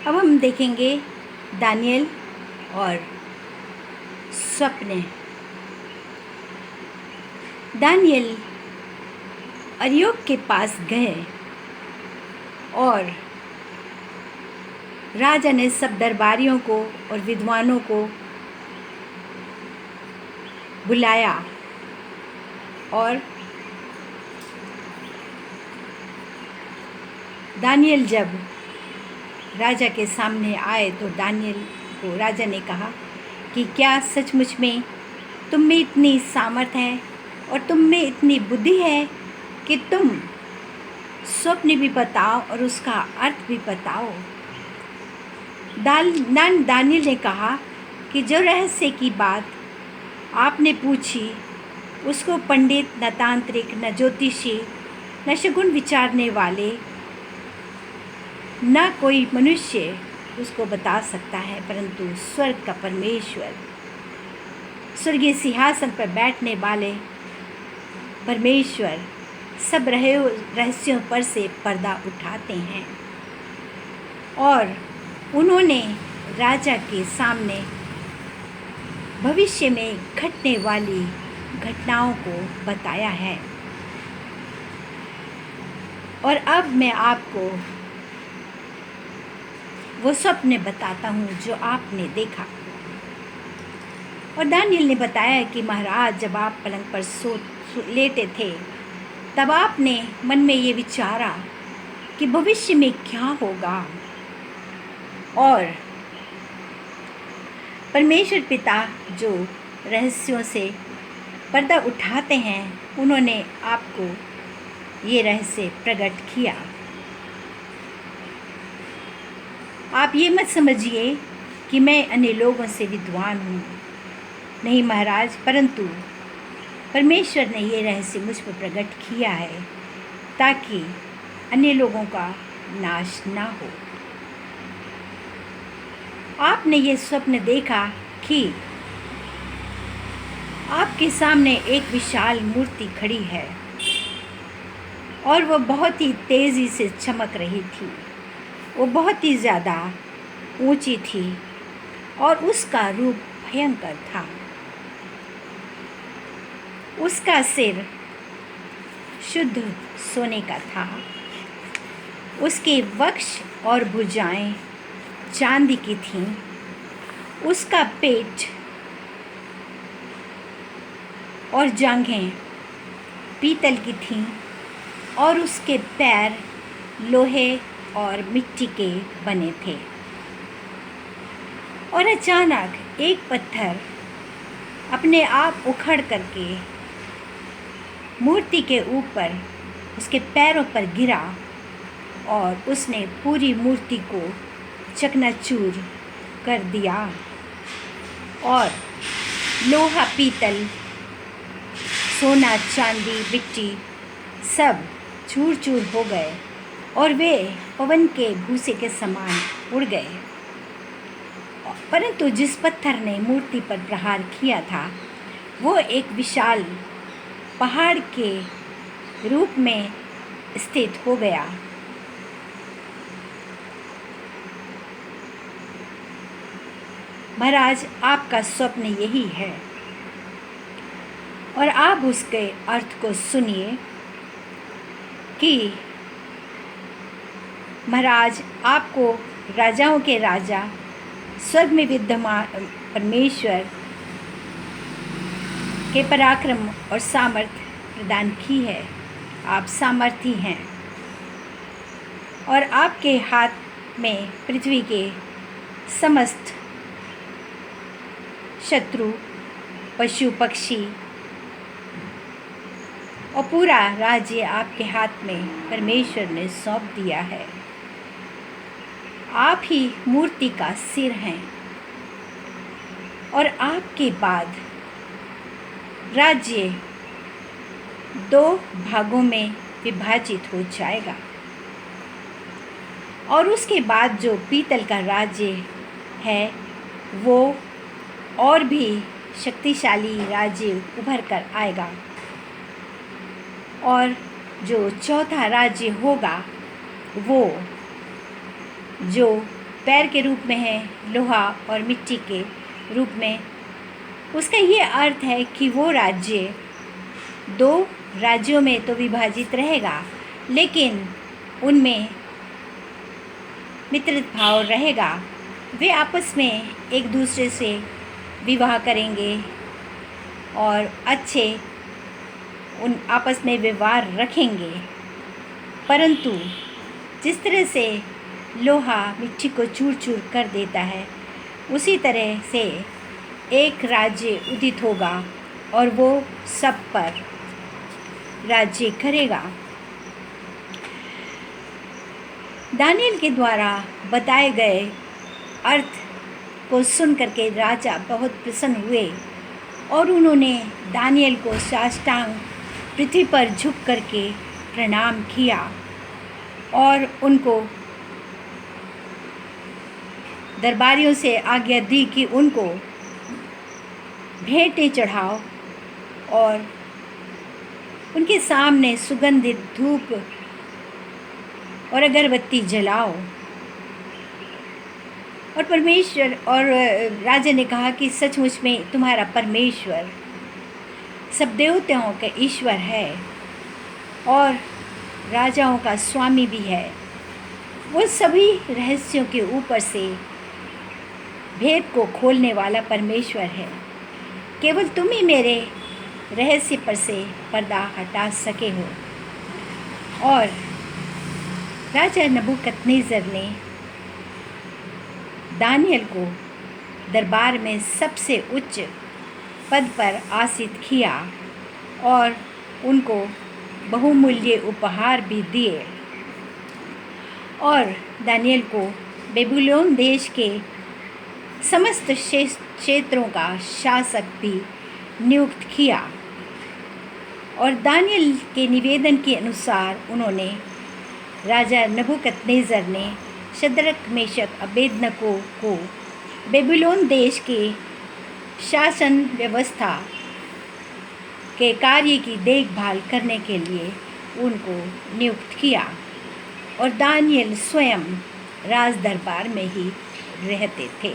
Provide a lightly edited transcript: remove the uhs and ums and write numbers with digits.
अब हम देखेंगे दानियल और स्वप्न। दानियल अर्योक के पास गए और राजा ने सब दरबारियों को और विद्वानों को बुलाया और दानियल जब राजा के सामने आए तो दानियल को राजा ने कहा कि क्या सचमुच में तुम में इतनी सामर्थ है और तुम में इतनी बुद्धि है कि तुम स्वप्न भी बताओ और उसका अर्थ भी बताओ। दानियल ने कहा कि जो रहस्य की बात आपने पूछी उसको पंडित, न तांत्रिक, न ज्योतिषी, न शगुन विचारने वाले, न कोई मनुष्य उसको बता सकता है, परंतु स्वर्ग का परमेश्वर, स्वर्गीय सिंहासन पर बैठने वाले परमेश्वर सब रहस्यों पर से पर्दा उठाते हैं। और उन्होंने राजा के सामने भविष्य में घटने वाली घटनाओं को बताया है। और अब मैं आपको वो स्वप्न बताता हूँ जो आपने देखा। और दानियल ने बताया कि महाराज, जब आप पलंग पर लेटे थे तब आपने मन में ये विचारा कि भविष्य में क्या होगा, और परमेश्वर पिता जो रहस्यों से पर्दा उठाते हैं उन्होंने आपको ये रहस्य प्रकट किया। आप ये मत समझिए कि मैं अन्य लोगों से विद्वान हूँ, नहीं महाराज, परंतु परमेश्वर ने ये रहस्य मुझ पर प्रकट किया है ताकि अन्य लोगों का नाश ना हो। आपने ये स्वप्न देखा कि आपके सामने एक विशाल मूर्ति खड़ी है और वो बहुत ही तेज़ी से चमक रही थी। वो बहुत ही ज़्यादा ऊंची थी और उसका रूप भयंकर था। उसका सिर शुद्ध सोने का था, उसके वक्ष और भुजाएं चांदी की थीं, उसका पेट और जांघें पीतल की थीं और उसके पैर लोहे और मिट्टी के बने थे। और अचानक एक पत्थर अपने आप उखड़ करके मूर्ति के ऊपर उसके पैरों पर गिरा और उसने पूरी मूर्ति को चकनाचूर कर दिया और लोहा, पीतल, सोना, चांदी, मिट्टी सब चूर चूर हो गए और वे पवन के भूसे के समान उड़ गए। परंतु जिस पत्थर ने मूर्ति पर प्रहार किया था वो एक विशाल पहाड़ के रूप में स्थित हो गया। महाराज, आपका स्वप्न यही है और आप उसके अर्थ को सुनिए कि महाराज, आपको राजाओं के राजा, स्वर्ग में विद्यमान परमेश्वर के पराक्रम और सामर्थ्य प्रदान की है। आप सामर्थी हैं और आपके हाथ में पृथ्वी के समस्त शत्रु, पशु, पक्षी और पूरा राज्य आपके हाथ में परमेश्वर ने सौंप दिया है। आप ही मूर्ति का सिर हैं और आपके बाद राज्य 2 भागों में विभाजित हो जाएगा और उसके बाद जो पीतल का राज्य है वो और भी शक्तिशाली राज्य उभर कर आएगा और जो चौथा राज्य होगा वो जो पैर के रूप में है, लोहा और मिट्टी के रूप में। उसका ये अर्थ है कि वो राज्य 2 राज्यों में तो विभाजित रहेगा, लेकिन उनमें मित्र भाव रहेगा। वे आपस में एक दूसरे से विवाह करेंगे और अच्छे उन आपस में व्यवहार रखेंगे। परंतु जिस तरह से लोहा मिट्टी को चूर चूर कर देता है, उसी तरह से एक राज्य उदित होगा और वो सब पर राज्य करेगा। दानियल के द्वारा बताए गए अर्थ को सुन करके राजा बहुत प्रसन्न हुए और उन्होंने दानियल को साष्टांग पृथ्वी पर झुक करके प्रणाम किया और उनको दरबारियों से आज्ञा दी कि उनको भेंटें चढ़ाओ और उनके सामने सुगंधित धूप और अगरबत्ती जलाओ। और परमेश्वर और राजा ने कहा कि सचमुच में तुम्हारा परमेश्वर सब देवताओं का ईश्वर है और राजाओं का स्वामी भी है। वो सभी रहस्यों के ऊपर से भेद को खोलने वाला परमेश्वर है। केवल तुम ही मेरे रहस्य पर से पर्दा हटा सके हो। और राजा नबूकदनेस्सर ने दानियल को दरबार में सबसे उच्च पद पर आसीन किया और उनको बहुमूल्य उपहार भी दिए और दानियल को बेबीलोन देश के समस्त क्षेत्रों का शासक भी नियुक्त किया। और दानियल के निवेदन के अनुसार उन्होंने राजा नबूकदनेस्सर ने शद्रक मेशक अबेदनगो को बेबीलोन देश के शासन व्यवस्था के कार्य की देखभाल करने के लिए उनको नियुक्त किया और दानियल स्वयं राज दरबार में ही रहते थे।